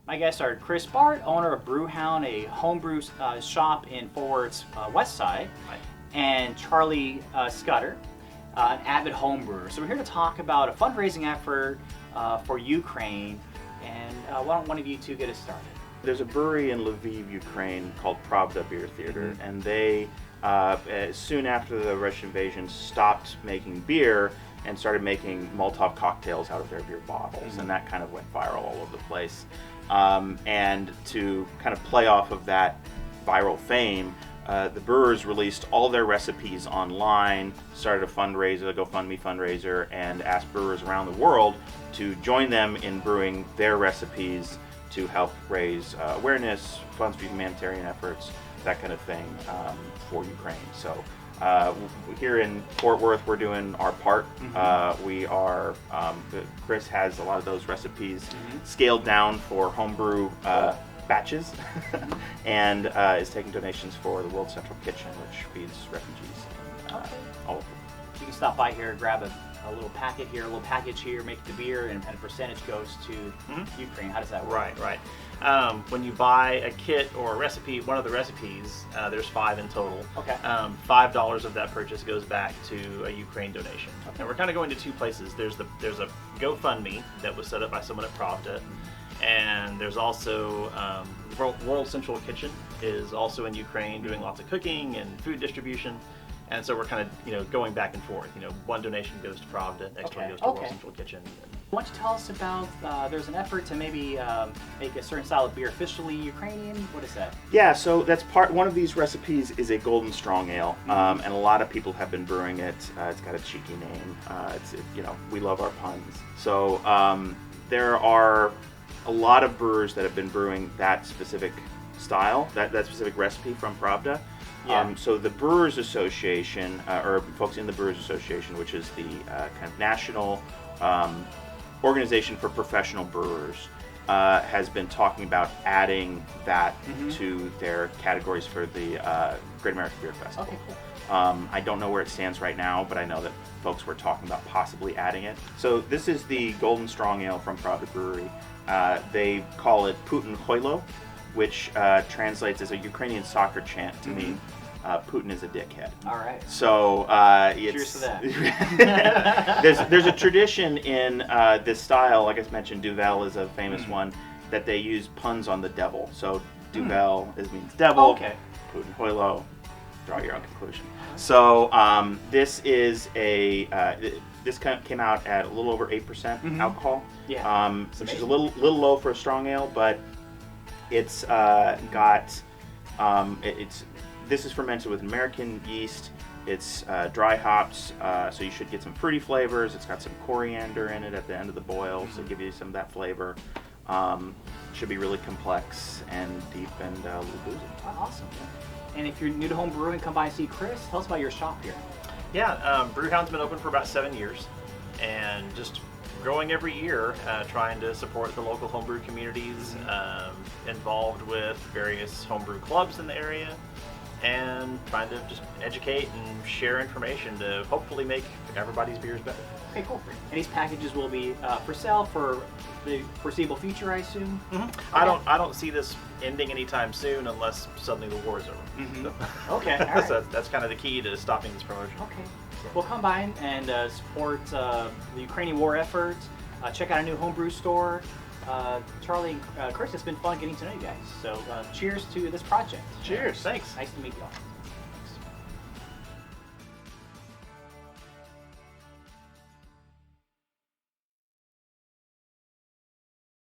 My guests are Chris Bart, owner of Brewhound, a homebrew shop in Fort Worth's west side, and Charlie Scudder, an avid homebrewer. So we're here to talk about a fundraising effort for Ukraine, and why don't one of you two get us started? There's a brewery in Lviv, Ukraine called Pravda Beer Theater, and they, soon after the Russian invasion, stopped making beer and started making Molotov cocktails out of their beer bottles, and that kind of went viral all over the place. And to kind of play off of that viral fame, the brewers released all their recipes online, started a fundraiser, a GoFundMe fundraiser, and asked brewers around the world to join them in brewing their recipes to help raise awareness, funds for humanitarian efforts, that kind of thing, for Ukraine. So here in Fort Worth, we're doing our part. We are, Chris has a lot of those recipes scaled down for homebrew batches and is taking donations for the World Central Kitchen, which feeds refugees all over. You can stop by here, grab a little packet here, a little package here, make the beer, and a percentage goes to Ukraine. How does that work? Right. When you buy a kit or a recipe, one of the recipes, there's 5 in total. Okay. $5 of that purchase goes back to a Ukraine donation. Okay. And we're kind of going to 2 places. There's a GoFundMe that was set up by someone at Pravda, and there's also World Central Kitchen is also in Ukraine doing lots of cooking and food distribution. And so we're kind of, going back and forth. One donation goes to Pravda, next one goes to World Central Kitchen. Why don't you tell us about, there's an effort to maybe make a certain style of beer officially Ukrainian. What is that? Yeah, so that's one of these recipes is a golden strong ale, and a lot of people have been brewing it. It's got a cheeky name. We love our puns. So there are a lot of brewers that have been brewing that specific style, that specific recipe from Pravda. Yeah. So the Brewers Association, or folks in the Brewers Association, which is the kind of national organization for professional brewers, has been talking about adding that to their categories for the Great American Beer Festival. Okay, cool. I don't know where it stands right now, but I know that folks were talking about possibly adding it. So this is the Golden Strong Ale from Pravda Brewery. They call it Putin Hoylo, which translates as a Ukrainian soccer chant to mean Putin is a dickhead. All right. So cheers to that. there's a tradition in this style, like I mentioned, Duvel is a famous one, that they use puns on the devil. So Duvel means devil. Okay. Putin Hoylo, draw your own conclusion. So this is this came out at a little over 8% alcohol. Yeah. Which is a little low for a strong ale, but it's this is fermented with American yeast. It's dry hops, so you should get some fruity flavors. It's got some coriander in it at the end of the boil, so give you some of that flavor. Should be really complex and deep and a little boozy. Oh, awesome. And if you're new to home brewing, come by and see Chris. Tell us about your shop here. Yeah, Brewhound's been open for about 7 years, and just growing every year, trying to support the local homebrew communities, involved with various homebrew clubs in the area, and trying to just educate and share information to hopefully make everybody's beers better. Okay, cool. And these packages will be for sale for the foreseeable future, I assume? I don't see this ending anytime soon unless suddenly the war is over. So, Okay, all right. so that's kind of the key to stopping this promotion. Okay. Well, come by and support the Ukrainian war effort. Check out a new homebrew store. Charlie and Chris, it's been fun getting to know you guys. So cheers to this project. Cheers. Thanks. Nice to meet you all.